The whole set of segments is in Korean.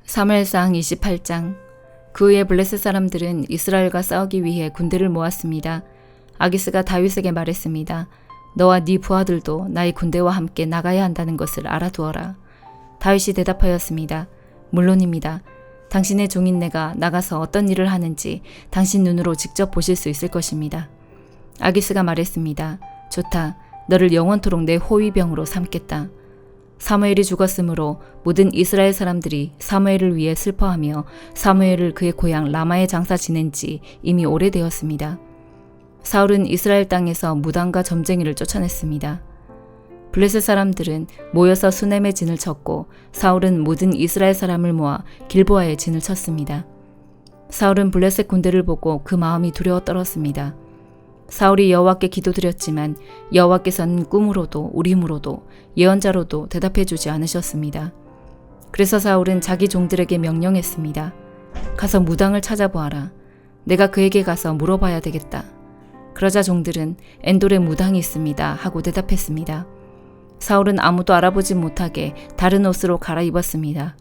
사무엘상 28장. 그 후에 블레셋 사람들은 이스라엘과 싸우기 위해 군대를 모았습니다. 아기스가 다윗에게 말했습니다. 너와 네 부하들도 나의 군대와 함께 나가야 한다는 것을 알아두어라. 다윗이 대답하였습니다. 물론입니다. 당신의 종인 내가 나가서 어떤 일을 하는지 당신 눈으로 직접 보실 수 있을 것입니다. 아기스가 말했습니다. 좋다. 너를 영원토록 내 호위병으로 삼겠다. 사무엘이 죽었으므로 모든 이스라엘 사람들이 사무엘을 위해 슬퍼하며 사무엘을 그의 고향 라마에 장사 지낸 지 이미 오래되었습니다. 사울은 이스라엘 땅에서 무당과 점쟁이를 쫓아냈습니다. 블레셋 사람들은 모여서 수넴의 진을 쳤고 사울은 모든 이스라엘 사람을 모아 길보아에 진을 쳤습니다. 사울은 블레셋 군대를 보고 그 마음이 두려워 떨었습니다. 사울이 여호와께 기도드렸지만 여호와께서는 꿈으로도 우림으로도 예언자로도 대답해 주지 않으셨습니다. 그래서 사울은 자기 종들에게 명령했습니다. 가서 무당을 찾아보아라. 내가 그에게 가서 물어봐야 되겠다. 그러자 종들은 엔돌에 무당이 있습니다 하고 대답했습니다. 사울은 아무도 알아보지 못하게 다른 옷으로 갈아입었습니다.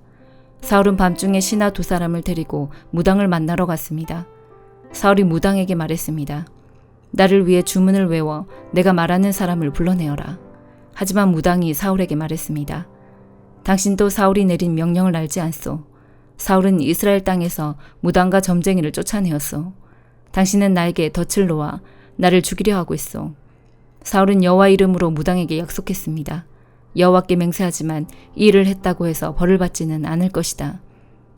사울은 밤중에 신하 2사람을 데리고 무당을 만나러 갔습니다. 사울이 무당에게 말했습니다. 나를 위해 주문을 외워 내가 말하는 사람을 불러내어라. 하지만 무당이 사울에게 말했습니다. 당신도 사울이 내린 명령을 알지 않소. 사울은 이스라엘 땅에서 무당과 점쟁이를 쫓아내었소. 당신은 나에게 덫을 놓아 나를 죽이려 하고 있소. 사울은 여호와 이름으로 무당에게 약속했습니다. 여호와께 맹세하지만 이 일을 했다고 해서 벌을 받지는 않을 것이다.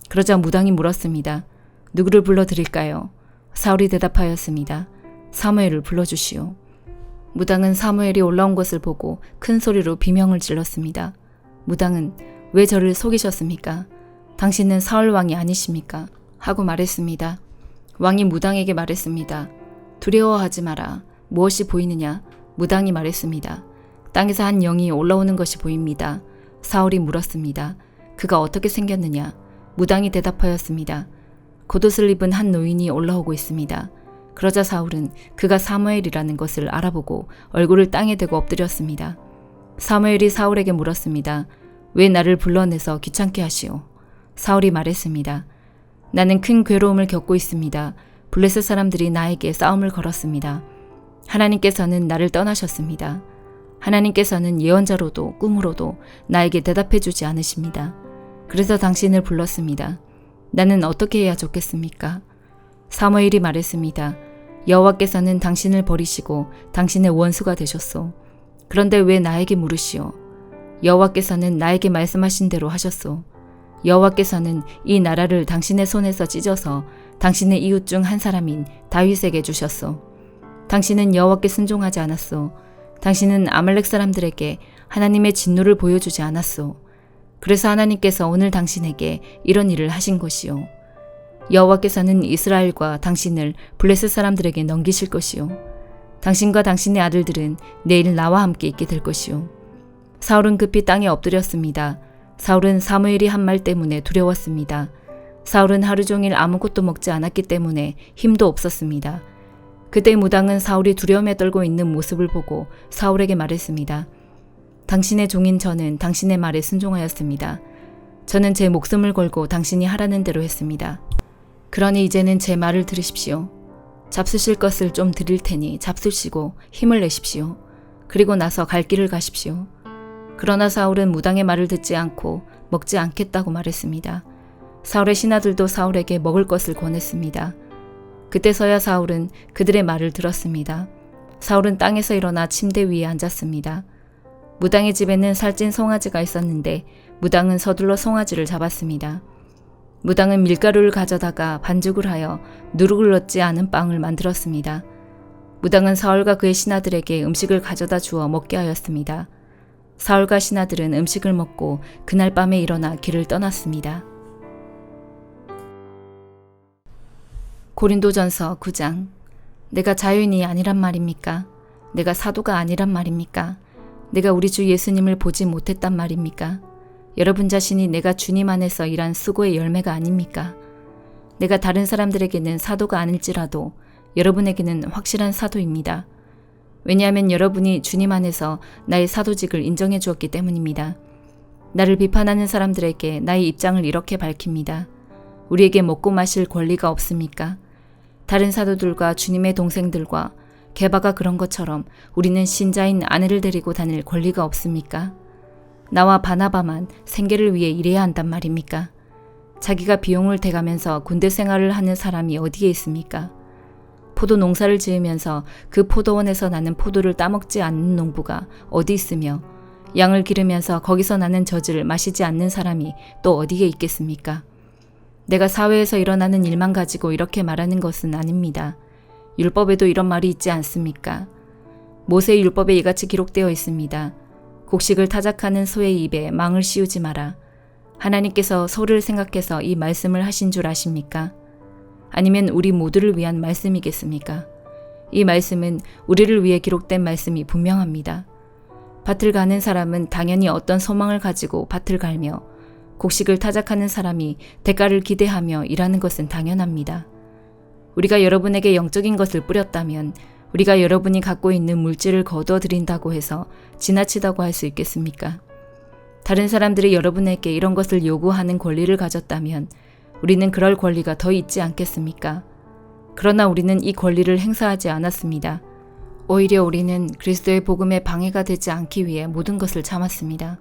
그러자 무당이 물었습니다. 누구를 불러드릴까요? 사울이 대답하였습니다. 사무엘을 불러주시오. 무당은 사무엘이 올라온 것을 보고 큰 소리로 비명을 질렀습니다. 무당은 왜 저를 속이셨습니까? 당신은 사울 왕이 아니십니까? 하고 말했습니다. 왕이 무당에게 말했습니다. 두려워하지 마라. 무엇이 보이느냐? 무당이 말했습니다. 땅에서 한 영이 올라오는 것이 보입니다. 사울이 물었습니다. 그가 어떻게 생겼느냐? 무당이 대답하였습니다. 겉옷을 입은 한 노인이 올라오고 있습니다. 그러자 사울은 그가 사무엘이라는 것을 알아보고 얼굴을 땅에 대고 엎드렸습니다. 사무엘이 사울에게 물었습니다. 왜 나를 불러내서 귀찮게 하시오? 사울이 말했습니다. 나는 큰 괴로움을 겪고 있습니다. 블레셋 사람들이 나에게 싸움을 걸었습니다. 하나님께서는 나를 떠나셨습니다. 하나님께서는 예언자로도 꿈으로도 나에게 대답해 주지 않으십니다. 그래서 당신을 불렀습니다. 나는 어떻게 해야 좋겠습니까? 사무엘이 말했습니다. 여호와께서는 당신을 버리시고 당신의 원수가 되셨소. 그런데 왜 나에게 물으시오? 여호와께서는 나에게 말씀하신 대로 하셨소. 여호와께서는 이 나라를 당신의 손에서 찢어서 당신의 이웃 중 한 사람인 다윗에게 주셨소. 당신은 여호와께 순종하지 않았소. 당신은 아말렉 사람들에게 하나님의 진노를 보여주지 않았소. 그래서 하나님께서 오늘 당신에게 이런 일을 하신 것이오. 여호와께서는 이스라엘과 당신을 블레셋 사람들에게 넘기실 것이요. 당신과 당신의 아들들은 내일 나와 함께 있게 될 것이요. 사울은 급히 땅에 엎드렸습니다. 사울은 사무엘이 한 말 때문에 두려웠습니다. 사울은 하루 종일 아무것도 먹지 않았기 때문에 힘도 없었습니다. 그때 무당은 사울이 두려움에 떨고 있는 모습을 보고 사울에게 말했습니다. 당신의 종인 저는 당신의 말에 순종하였습니다. 저는 제 목숨을 걸고 당신이 하라는 대로 했습니다. 그러니 이제는 제 말을 들으십시오. 잡수실 것을 좀 드릴 테니 잡수시고 힘을 내십시오. 그리고 나서 갈 길을 가십시오. 그러나 사울은 무당의 말을 듣지 않고 먹지 않겠다고 말했습니다. 사울의 신하들도 사울에게 먹을 것을 권했습니다. 그때서야 사울은 그들의 말을 들었습니다. 사울은 땅에서 일어나 침대 위에 앉았습니다. 무당의 집에는 살찐 송아지가 있었는데 무당은 서둘러 송아지를 잡았습니다. 무당은 밀가루를 가져다가 반죽을 하여 누룩을 넣지 않은 빵을 만들었습니다. 무당은 사울과 그의 신하들에게 음식을 가져다 주어 먹게 하였습니다. 사울과 신하들은 음식을 먹고 그날 밤에 일어나 길을 떠났습니다. 고린도전서 9장. 내가 자유인이 아니란 말입니까? 내가 사도가 아니란 말입니까? 내가 우리 주 예수님을 보지 못했단 말입니까? 여러분 자신이 내가 주님 안에서 일한 수고의 열매가 아닙니까? 내가 다른 사람들에게는 사도가 아닐지라도 여러분에게는 확실한 사도입니다. 왜냐하면 여러분이 주님 안에서 나의 사도직을 인정해 주었기 때문입니다. 나를 비판하는 사람들에게 나의 입장을 이렇게 밝힙니다. 우리에게 먹고 마실 권리가 없습니까? 다른 사도들과 주님의 동생들과 게바가 그런 것처럼 우리는 신자인 아내를 데리고 다닐 권리가 없습니까? 나와 바나바만 생계를 위해 일해야 한단 말입니까? 자기가 비용을 대가면서 군대 생활을 하는 사람이 어디에 있습니까? 포도 농사를 지으면서 그 포도원에서 나는 포도를 따먹지 않는 농부가 어디 있으며 양을 기르면서 거기서 나는 젖을 마시지 않는 사람이 또 어디에 있겠습니까? 내가 사회에서 일어나는 일만 가지고 이렇게 말하는 것은 아닙니다. 율법에도 이런 말이 있지 않습니까? 모세의 율법에 이같이 기록되어 있습니다. 곡식을 타작하는 소의 입에 망을 씌우지 마라. 하나님께서 소를 생각해서 이 말씀을 하신 줄 아십니까? 아니면 우리 모두를 위한 말씀이겠습니까? 이 말씀은 우리를 위해 기록된 말씀이 분명합니다. 밭을 가는 사람은 당연히 어떤 소망을 가지고 밭을 갈며 곡식을 타작하는 사람이 대가를 기대하며 일하는 것은 당연합니다. 우리가 여러분에게 영적인 것을 뿌렸다면 우리가 여러분이 갖고 있는 물질을 거두어 드린다고 해서 지나치다고 할 수 있겠습니까? 다른 사람들이 여러분에게 이런 것을 요구하는 권리를 가졌다면 우리는 그럴 권리가 더 있지 않겠습니까? 그러나 우리는 이 권리를 행사하지 않았습니다. 오히려 우리는 그리스도의 복음에 방해가 되지 않기 위해 모든 것을 참았습니다.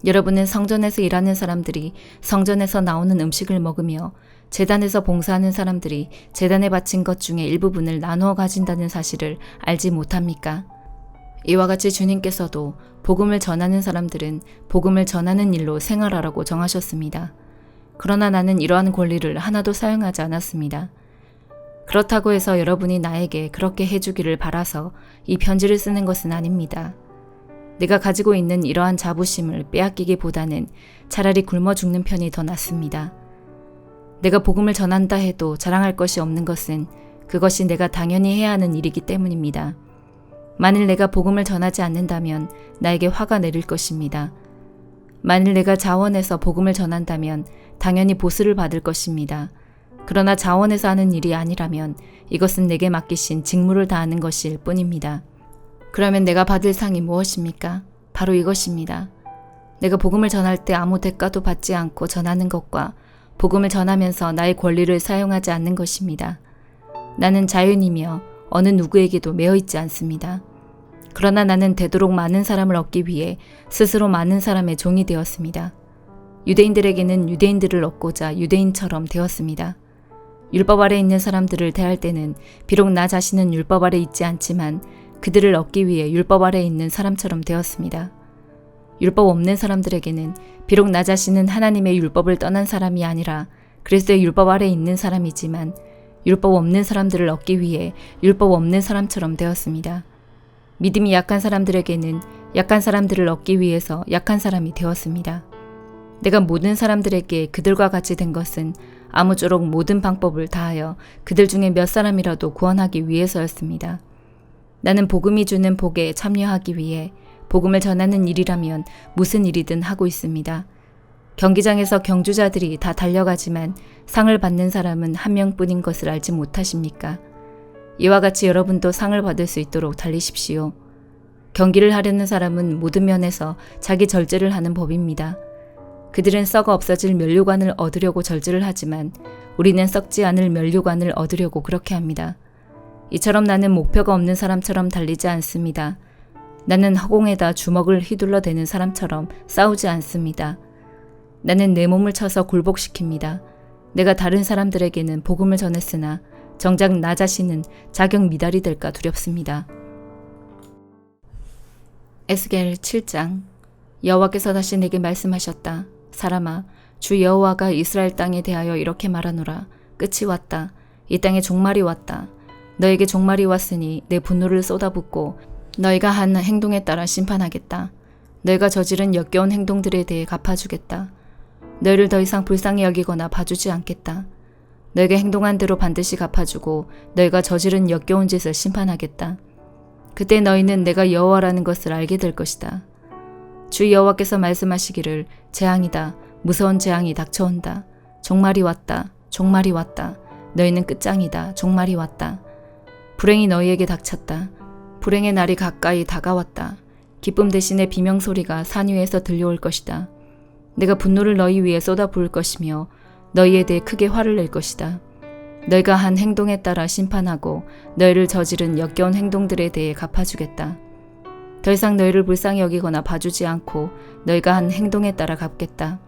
여러분은 성전에서 일하는 사람들이 성전에서 나오는 음식을 먹으며 제단에서 봉사하는 사람들이 제단에 바친 것 중에 일부분을 나누어 가진다는 사실을 알지 못합니까? 이와 같이 주님께서도 복음을 전하는 사람들은 복음을 전하는 일로 생활하라고 정하셨습니다. 그러나 나는 이러한 권리를 하나도 사용하지 않았습니다. 그렇다고 해서 여러분이 나에게 그렇게 해주기를 바라서 이 편지를 쓰는 것은 아닙니다. 내가 가지고 있는 이러한 자부심을 빼앗기기보다는 차라리 굶어 죽는 편이 더 낫습니다. 내가 복음을 전한다 해도 자랑할 것이 없는 것은 그것이 내가 당연히 해야 하는 일이기 때문입니다. 만일 내가 복음을 전하지 않는다면 나에게 화가 내릴 것입니다. 만일 내가 자원해서 복음을 전한다면 당연히 보수를 받을 것입니다. 그러나 자원해서 하는 일이 아니라면 이것은 내게 맡기신 직무를 다하는 것일 뿐입니다. 그러면 내가 받을 상이 무엇입니까? 바로 이것입니다. 내가 복음을 전할 때 아무 대가도 받지 않고 전하는 것과 복음을 전하면서 나의 권리를 사용하지 않는 것입니다. 나는 자연이며 어느 누구에게도 매여 있지 않습니다. 그러나 나는 되도록 많은 사람을 얻기 위해 스스로 많은 사람의 종이 되었습니다. 유대인들에게는 유대인들을 얻고자 유대인처럼 되었습니다. 율법 아래 있는 사람들을 대할 때는 비록 나 자신은 율법 아래 있지 않지만 그들을 얻기 위해 율법 아래 있는 사람처럼 되었습니다. 율법 없는 사람들에게는 비록 나 자신은 하나님의 율법을 떠난 사람이 아니라 그리스도의 율법 아래 있는 사람이지만 율법 없는 사람들을 얻기 위해 율법 없는 사람처럼 되었습니다. 믿음이 약한 사람들에게는 약한 사람들을 얻기 위해서 약한 사람이 되었습니다. 내가 모든 사람들에게 그들과 같이 된 것은 아무쪼록 모든 방법을 다하여 그들 중에 몇 사람이라도 구원하기 위해서였습니다. 나는 복음이 주는 복에 참여하기 위해 복음을 전하는 일이라면 무슨 일이든 하고 있습니다. 경기장에서 경주자들이 다 달려가지만 상을 받는 사람은 한 명뿐인 것을 알지 못하십니까? 이와 같이 여러분도 상을 받을 수 있도록 달리십시오. 경기를 하려는 사람은 모든 면에서 자기 절제를 하는 법입니다. 그들은 썩어 없어질 면류관을 얻으려고 절제를 하지만 우리는 썩지 않을 면류관을 얻으려고 그렇게 합니다. 이처럼 나는 목표가 없는 사람처럼 달리지 않습니다. 나는 허공에다 주먹을 휘둘러 대는 사람처럼 싸우지 않습니다. 나는 내 몸을 쳐서 굴복시킵니다. 내가 다른 사람들에게는 복음을 전했으나 정작 나 자신은 자격 미달이 될까 두렵습니다. 에스겔 7장. 여호와께서 다시 내게 말씀하셨다. 사람아, 주 여호와가 이스라엘 땅에 대하여 이렇게 말하노라. 끝이 왔다. 이 땅에 종말이 왔다. 너에게 종말이 왔으니 내 분노를 쏟아붓고 너희가 한 행동에 따라 심판하겠다. 너희가 저지른 역겨운 행동들에 대해 갚아주겠다. 너희를 더 이상 불쌍히 여기거나 봐주지 않겠다. 너희가 행동한 대로 반드시 갚아주고 너희가 저지른 역겨운 짓을 심판하겠다. 그때 너희는 내가 여호와라는 것을 알게 될 것이다. 주 여호와께서 말씀하시기를 재앙이다. 무서운 재앙이 닥쳐온다. 종말이 왔다. 종말이 왔다. 너희는 끝장이다. 종말이 왔다. 불행이 너희에게 닥쳤다. 불행의 날이 가까이 다가왔다. 기쁨 대신에 비명소리가 산 위에서 들려올 것이다. 내가 분노를 너희 위에 쏟아 부을 것이며 너희에 대해 크게 화를 낼 것이다. 너희가 한 행동에 따라 심판하고 너희를 저지른 역겨운 행동들에 대해 갚아주겠다. 더 이상 너희를 불쌍히 여기거나 봐주지 않고 너희가 한 행동에 따라 갚겠다.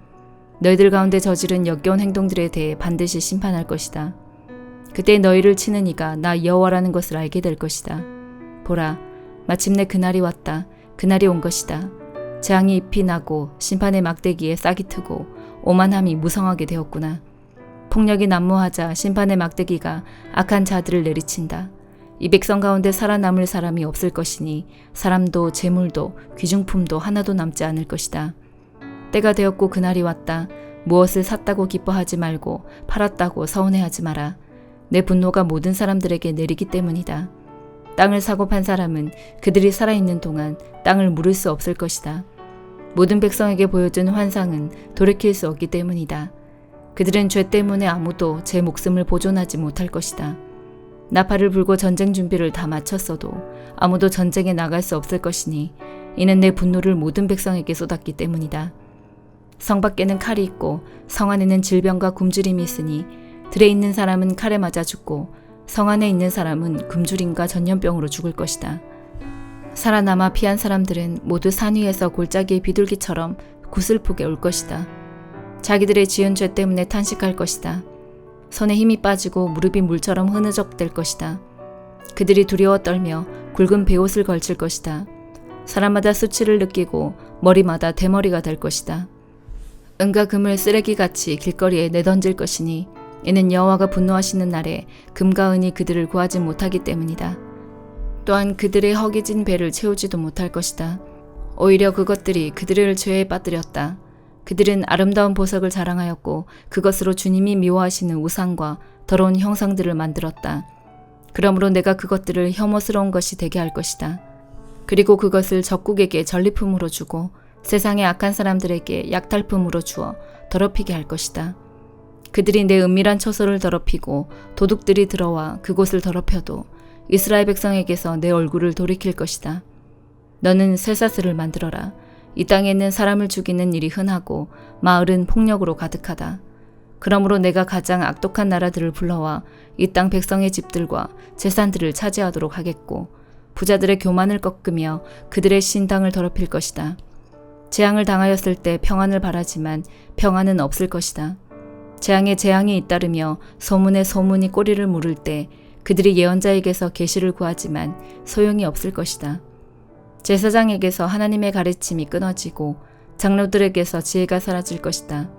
너희들 가운데 저지른 역겨운 행동들에 대해 반드시 심판할 것이다. 그때 너희를 치는 이가 나 여호와라는 것을 알게 될 것이다. 보라, 마침내 그날이 왔다. 그날이 온 것이다. 재앙이 잎이 나고 심판의 막대기에 싹이 트고 오만함이 무성하게 되었구나. 폭력이 난무하자 심판의 막대기가 악한 자들을 내리친다. 이 백성 가운데 살아남을 사람이 없을 것이니 사람도 재물도 귀중품도 하나도 남지 않을 것이다. 때가 되었고 그날이 왔다. 무엇을 샀다고 기뻐하지 말고 팔았다고 서운해하지 마라. 내 분노가 모든 사람들에게 내리기 때문이다. 땅을 사고 판 사람은 그들이 살아있는 동안 땅을 물을 수 없을 것이다. 모든 백성에게 보여준 환상은 돌이킬 수 없기 때문이다. 그들은 죄 때문에 아무도 제 목숨을 보존하지 못할 것이다. 나팔을 불고 전쟁 준비를 다 마쳤어도 아무도 전쟁에 나갈 수 없을 것이니 이는 내 분노를 모든 백성에게 쏟았기 때문이다. 성 밖에는 칼이 있고 성 안에는 질병과 굶주림이 있으니 들에 있는 사람은 칼에 맞아 죽고 성 안에 있는 사람은 굶주림과 전염병으로 죽을 것이다. 살아남아 피한 사람들은 모두 산 위에서 골짜기의 비둘기처럼 구슬프게 울 것이다. 자기들의 지은 죄 때문에 탄식할 것이다. 손에 힘이 빠지고 무릎이 물처럼 흐느적될 것이다. 그들이 두려워 떨며 굵은 베옷을 걸칠 것이다. 사람마다 수치를 느끼고 머리마다 대머리가 될 것이다. 은과 금을 쓰레기같이 길거리에 내던질 것이니 이는 여호와가 분노하시는 날에 금과 은이 그들을 구하지 못하기 때문이다. 또한 그들의 허기진 배를 채우지도 못할 것이다. 오히려 그것들이 그들을 죄에 빠뜨렸다. 그들은 아름다운 보석을 자랑하였고 그것으로 주님이 미워하시는 우상과 더러운 형상들을 만들었다. 그러므로 내가 그것들을 혐오스러운 것이 되게 할 것이다. 그리고 그것을 적국에게 전리품으로 주고 세상의 악한 사람들에게 약탈품으로 주어 더럽히게 할 것이다. 그들이 내 은밀한 처소를 더럽히고 도둑들이 들어와 그곳을 더럽혀도 이스라엘 백성에게서 내 얼굴을 돌이킬 것이다. 너는 쇠사슬을 만들어라. 이 땅에는 사람을 죽이는 일이 흔하고 마을은 폭력으로 가득하다. 그러므로 내가 가장 악독한 나라들을 불러와 이 땅 백성의 집들과 재산들을 차지하도록 하겠고 부자들의 교만을 꺾으며 그들의 신당을 더럽힐 것이다. 재앙을 당하였을 때 평안을 바라지만 평안은 없을 것이다. 재앙에 재앙이 잇따르며 소문에 소문이 꼬리를 물을 때 그들이 예언자에게서 계시를 구하지만 소용이 없을 것이다. 제사장에게서 하나님의 가르침이 끊어지고 장로들에게서 지혜가 사라질 것이다.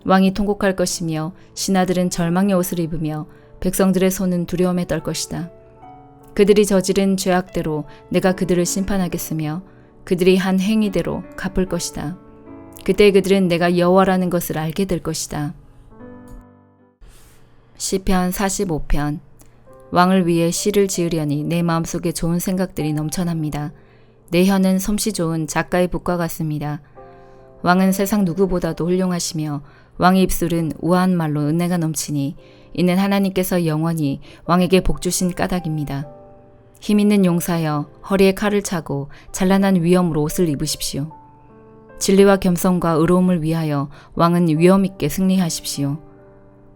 왕이 통곡할 것이며 신하들은 절망의 옷을 입으며 백성들의 손은 두려움에 떨 것이다. 그들이 저지른 죄악대로 내가 그들을 심판하겠으며 그들이 한 행위대로 갚을 것이다. 그때 그들은 내가 여호와라는 것을 알게 될 것이다. 시편 45편. 왕을 위해 시를 지으려니 내 마음속에 좋은 생각들이 넘쳐납니다. 내 혀는 솜씨 좋은 작가의 붓과 같습니다. 왕은 세상 누구보다도 훌륭하시며 왕의 입술은 우아한 말로 은혜가 넘치니 이는 하나님께서 영원히 왕에게 복주신 까닭입니다. 힘있는 용사여 허리에 칼을 차고 찬란한 위엄으로 옷을 입으십시오. 진리와 겸손과 의로움을 위하여 왕은 위엄있게 승리하십시오.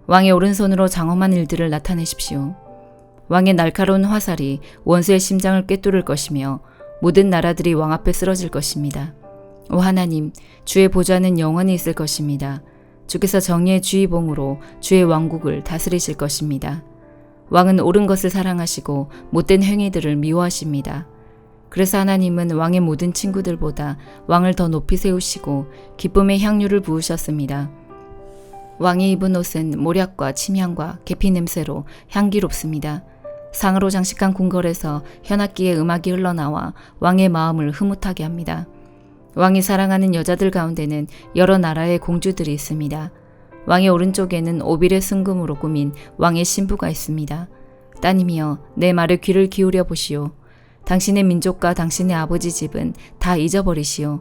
왕의 오른손으로 장엄한 일들을 나타내십시오. 왕의 날카로운 화살이 원수의 심장을 꿰뚫을 것이며 모든 나라들이 왕 앞에 쓰러질 것입니다. 오 하나님, 주의 보좌는 영원히 있을 것입니다. 주께서 정의의 주의봉으로 주의 왕국을 다스리실 것입니다. 왕은 옳은 것을 사랑하시고 못된 행위들을 미워하십니다. 그래서 하나님은 왕의 모든 친구들보다 왕을 더 높이 세우시고 기쁨의 향유를 부으셨습니다. 왕이 입은 옷은 모략과 침향과 계피 냄새로 향기롭습니다. 상으로 장식한 궁궐에서 현악기의 음악이 흘러나와 왕의 마음을 흐뭇하게 합니다. 왕이 사랑하는 여자들 가운데는 여러 나라의 공주들이 있습니다. 왕의 오른쪽에는 오빌의 순금으로 꾸민 왕의 신부가 있습니다. 따님이여, 내 말에 귀를 기울여 보시오. 당신의 민족과 당신의 아버지 집은 다 잊어버리시오.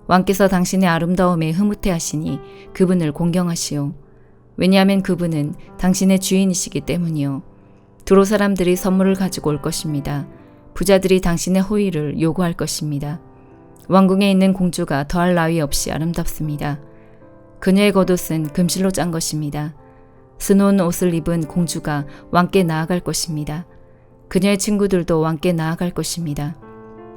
왕께서 당신의 아름다움에 흐뭇해 하시니 그분을 공경하시오. 왜냐하면 그분은 당신의 주인이시기 때문이요. 두로 사람들이 선물을 가지고 올 것입니다. 부자들이 당신의 호의를 요구할 것입니다. 왕궁에 있는 공주가 더할 나위 없이 아름답습니다. 그녀의 겉옷은 금실로 짠 것입니다. 스노운 옷을 입은 공주가 왕께 나아갈 것입니다. 그녀의 친구들도 왕께 나아갈 것입니다.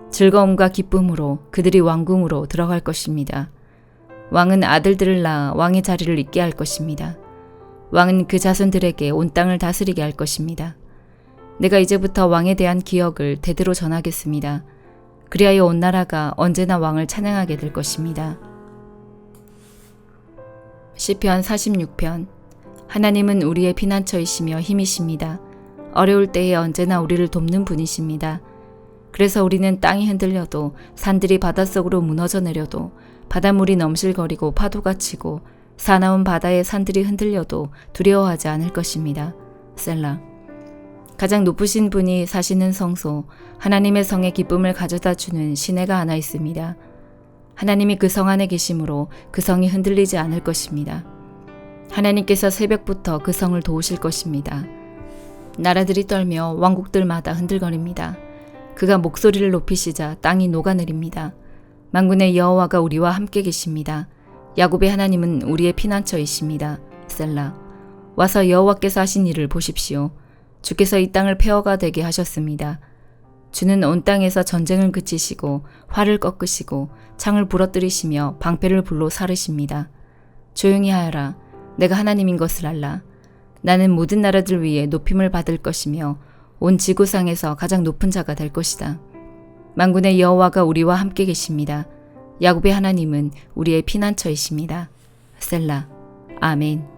즐거움과 기쁨으로 그들이 왕궁으로 들어갈 것입니다. 왕은 아들들을 낳아 왕의 자리를 잇게 할 것입니다. 왕은 그 자손들에게 온 땅을 다스리게 할 것입니다. 내가 이제부터 왕에 대한 기억을 대대로 전하겠습니다. 그리하여 온 나라가 언제나 왕을 찬양하게 될 것입니다. 시편 46편. 하나님은 우리의 피난처이시며 힘이십니다. 어려울 때에 언제나 우리를 돕는 분이십니다. 그래서 우리는 땅이 흔들려도 산들이 바닷속으로 무너져 내려도 바닷물이 넘실거리고 파도가 치고 사나운 바다의 산들이 흔들려도 두려워하지 않을 것입니다. 셀라. 가장 높으신 분이 사시는 성소, 하나님의 성에 기쁨을 가져다 주는 시내가 하나 있습니다. 하나님이 그 성 안에 계심으로 그 성이 흔들리지 않을 것입니다. 하나님께서 새벽부터 그 성을 도우실 것입니다. 나라들이 떨며 왕국들마다 흔들거립니다. 그가 목소리를 높이시자 땅이 녹아내립니다. 만군의 여호와가 우리와 함께 계십니다. 야곱의 하나님은 우리의 피난처이십니다. 셀라. 와서 여호와께서 하신 일을 보십시오. 주께서 이 땅을 폐허가 되게 하셨습니다. 주는 온 땅에서 전쟁을 그치시고 활을 꺾으시고 창을 부러뜨리시며 방패를 불로 사르십니다. 조용히 하여라. 내가 하나님인 것을 알라. 나는 모든 나라들 위에 높임을 받을 것이며 온 지구상에서 가장 높은 자가 될 것이다. 만군의 여호와가 우리와 함께 계십니다. 야곱의 하나님은 우리의 피난처이십니다. 셀라. 아멘.